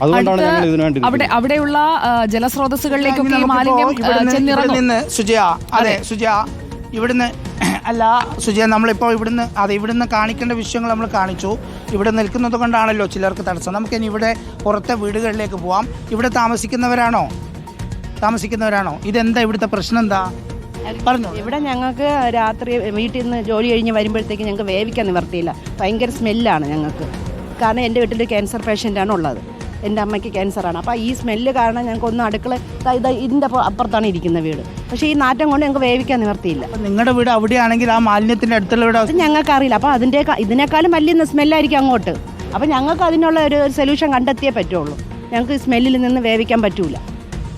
അതുകൊണ്ടാണ് ഞങ്ങൾ ഇതിനു വേണ്ടി അവിടെയുള്ള ജലസ്രോതസ്സുകളിലേക്കൊക്കെ ഈ മാലിന്യം ചെന്നിറങ്ങും. സുജയ, അതെ സുജയ, ഇവിടുന്ന് അല്ല സുജയ, നമ്മളിപ്പോൾ ഇവിടുന്ന് കാണിക്കേണ്ട വിഷയങ്ങൾ നമ്മൾ കാണിച്ചു. ഇവിടെ നിൽക്കുന്നത് കൊണ്ടാണല്ലോ ചിലർക്ക് തടസ്സം. നമുക്കിനി ഇവിടെ പുറത്തെ വീടുകളിലേക്ക് പോവാം. ഇവിടെ താമസിക്കുന്നവരാണോ? ഇതെന്താ ഇവിടുത്തെ പ്രശ്നം? എന്താ പറഞ്ഞു? ഇവിടെ ഞങ്ങൾക്ക് രാത്രി വീട്ടിൽ നിന്ന് ജോലി കഴിഞ്ഞ് വരുമ്പോഴത്തേക്ക് ഞങ്ങൾക്ക് വേവിക്കാൻ നിവർത്തിയില്ല. ഭയങ്കര സ്മെല്ലാണ് ഞങ്ങൾക്ക്. കാരണം എൻ്റെ വീട്ടിൽ ക്യാൻസർ പേഷ്യൻ്റാണ് ഉള്ളത്. എൻ്റെ അമ്മയ്ക്ക് ക്യാൻസറാണ്. അപ്പോൾ ഈ സ്മെല്ല് കാരണം ഞങ്ങൾക്ക് ഒന്ന് അടുക്കള ഇതിൻ്റെ അപ്പുറത്താണ് ഇരിക്കുന്ന വീട്. പക്ഷേ ഈ നാറ്റം കൊണ്ട് ഞങ്ങൾക്ക് വേവിക്കാൻ നിവർത്തിയില്ല. നിങ്ങളുടെ വീട് അവിടെയാണെങ്കിൽ ആ മാലിന്യത്തിൻ്റെ അടുത്തുള്ള വീട് അത് ഞങ്ങൾക്കറിയില്ല. അപ്പോൾ ഇതിനേക്കാളും വലിയ സ്മെല്ലായിരിക്കും അങ്ങോട്ട്. അപ്പോൾ ഞങ്ങൾക്ക് അതിനുള്ള ഒരു സൊല്യൂഷൻ കണ്ടെത്തിയേ പറ്റുള്ളൂ. ഞങ്ങൾക്ക് സ്മെല്ലിൽ നിന്ന് വേവിക്കാൻ പറ്റൂല.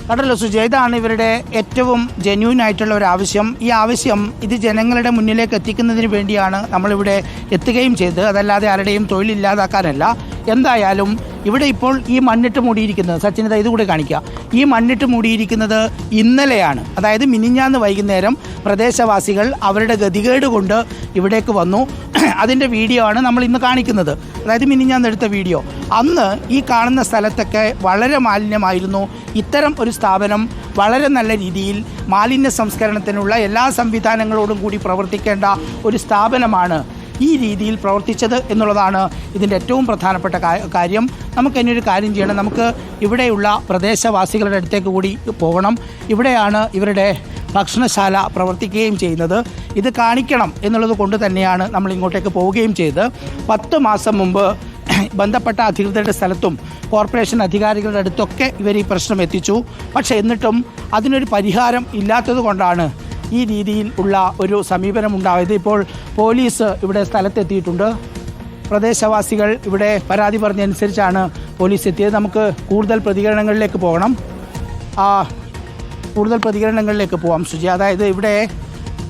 കണ്ടല്ലോ സുജയ, ഇതാണ് ഇവരുടെ ഏറ്റവും ജെന്യൂൻ ആയിട്ടുള്ള ഒരു ആവശ്യം. ഈ ആവശ്യം ഇത് ജനങ്ങളുടെ മുന്നിലേക്ക് എത്തിക്കുന്നതിന് വേണ്ടിയാണ് നമ്മളിവിടെ എത്തുകയും ചെയ്തത്. അതല്ലാതെ ആരുടെയും തൊഴിലില്ലാതാക്കാനല്ല. എന്തായാലും ഇവിടെ ഇപ്പോൾ ഈ മണ്ണിട്ട് മൂടിയിരിക്കുന്നത്, സച്ചിനിത ഇതുകൂടെ കാണിക്കുക, ഈ മണ്ണിട്ട് മൂടിയിരിക്കുന്നത് ഇന്നലെയാണ്. അതായത് മിനിഞ്ഞാന്ന് വൈകുന്നേരം പ്രദേശവാസികൾ അവരുടെ ഗതികേട് കൊണ്ട് ഇവിടേക്ക് വന്നു. അതിൻ്റെ വീഡിയോ ആണ് നമ്മൾ ഇന്ന് കാണിക്കുന്നത്. അതായത് മിനിഞ്ഞാന്ന് എടുത്ത വീഡിയോ. അന്ന് ഈ കാണുന്ന സ്ഥലത്തൊക്കെ വളരെ മാലിന്യമായിരുന്നു. ഇത്തരം ഒരു സ്ഥാപനം വളരെ നല്ല രീതിയിൽ മാലിന്യ സംസ്കരണത്തിനുള്ള എല്ലാ സംവിധാനങ്ങളോടും കൂടി പ്രവർത്തിക്കേണ്ട ഒരു സ്ഥാപനമാണ് ഈ രീതിയിൽ പ്രവർത്തിച്ചത് എന്നുള്ളതാണ് ഇതിൻ്റെ ഏറ്റവും പ്രധാനപ്പെട്ട കാര്യം. നമുക്ക് ഇനിയൊരു കാര്യം ചെയ്യണം. നമുക്ക് ഇവിടെയുള്ള പ്രദേശവാസികളുടെ അടുത്തേക്ക് കൂടി പോകണം. ഇവിടെയാണ് ഇവരുടെ ഭക്ഷണശാല പ്രവർത്തിക്കുകയും ചെയ്യുന്നത്. ഇത് കാണിക്കണം എന്നുള്ളത് കൊണ്ട് തന്നെയാണ് നമ്മൾ ഇങ്ങോട്ടേക്ക് പോവുകയും ചെയ്തത്. 10 മാസം മുമ്പ് ബന്ധപ്പെട്ട അധികൃതരുടെ സ്ഥലത്തും കോർപ്പറേഷൻ അധികാരികളുടെ അടുത്തൊക്കെ ഇവർ ഈ പ്രശ്നം എത്തിച്ചു. പക്ഷേ എന്നിട്ടും അതിനൊരു പരിഹാരം ഇല്ലാത്തത് കൊണ്ടാണ് ഈ രീതിയിൽ ഉള്ള ഒരു സമീപനം ഉണ്ടായത്. ഇപ്പോൾ പോലീസ് ഇവിടെ സ്ഥലത്തെത്തിയിട്ടുണ്ട്. പ്രദേശവാസികൾ ഇവിടെ പരാതി പറഞ്ഞനുസരിച്ചാണ് പോലീസ് എത്തിയത്. നമുക്ക് കൂടുതൽ പ്രതികരണങ്ങളിലേക്ക് പോകാം സുജി. അതായത് ഇവിടെ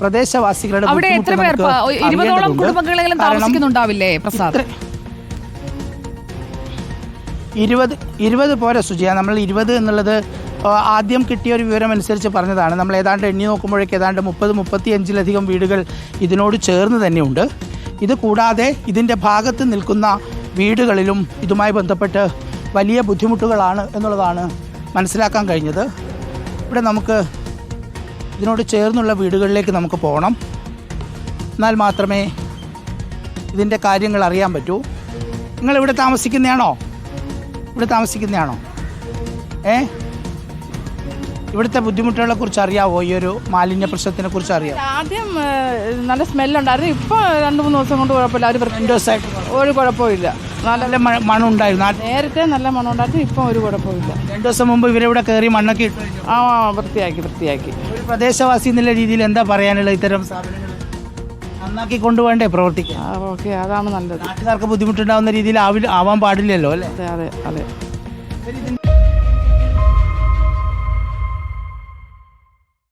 പ്രദേശവാസികളുടെ അവിടെ എത്ര പേർ 20ഓളം കുടുംബങ്ങളെങ്കിലും താമസിക്കുന്നുണ്ടാവില്ലേ പ്രസാദ്? 20 പോരാ സുജിയ. നമ്മൾ 20 എന്നുള്ളത് ആദ്യം കിട്ടിയ ഒരു വിവരം അനുസരിച്ച് പറഞ്ഞതാണ്. നമ്മൾ ഏതാണ്ട് എണ്ണി നോക്കുമ്പോഴേക്ക് ഏതാണ്ട് 30-35 വീടുകൾ ഇതിനോട് ചേർന്ന് തന്നെയുണ്ട്. ഇത് കൂടാതെ ഇതിൻ്റെ ഭാഗത്ത് നിൽക്കുന്ന വീടുകളിലും ഇതുമായി ബന്ധപ്പെട്ട് വലിയ ബുദ്ധിമുട്ടുകളാണ് എന്നുള്ളതാണ് മനസ്സിലാക്കാൻ കഴിഞ്ഞത്. ഇവിടെ നമുക്ക് ഇതിനോട് ചേർന്നുള്ള വീടുകളിലേക്ക് നമുക്ക് പോകണം. എന്നാൽ മാത്രമേ ഇതിൻ്റെ കാര്യങ്ങൾ അറിയാൻ പറ്റൂ. നിങ്ങളിവിടെ താമസിക്കുന്നതാണോ? ഇവിടുത്തെ ബുദ്ധിമുട്ടുകളെ കുറിച്ച് അറിയാവോ? ഈ ഒരു മാലിന്യ പ്രശ്നത്തിനെ കുറിച്ച് അറിയാമോ? ആദ്യം നല്ല സ്മെല്ലുണ്ടായിരുന്നു. ഇപ്പോൾ 2-3 ദിവസം കൊണ്ട് കുഴപ്പമില്ല. ഒരു 2 ദിവസമായിട്ട് ഒരു കുഴപ്പമില്ല. നല്ല മണമുണ്ടായിരുന്നു. നേരത്തെ നല്ല മണമുണ്ടായിരുന്നു. ഇപ്പം ഒരു കുഴപ്പമില്ല. 2 ദിവസം മുമ്പ് ഇവരിവിടെ കയറി മണ്ണൊക്കെ ഇട്ടു. വൃത്തിയാക്കി. ഒരു പ്രദേശവാസി എന്നുള്ള രീതിയിൽ എന്താ പറയാനുള്ള? ഇത്തരം സ്ഥാപനങ്ങൾ നന്നാക്കി കൊണ്ടുപോകണ്ടേ പ്രവർത്തിക്കാൻ? ഓക്കെ, അതാണ് നല്ലത്. നാട്ടുകാർക്ക് ബുദ്ധിമുട്ടുണ്ടാവുന്ന രീതിയിൽ ആവാൻ പാടില്ലല്ലോ അല്ലേ? അതെ.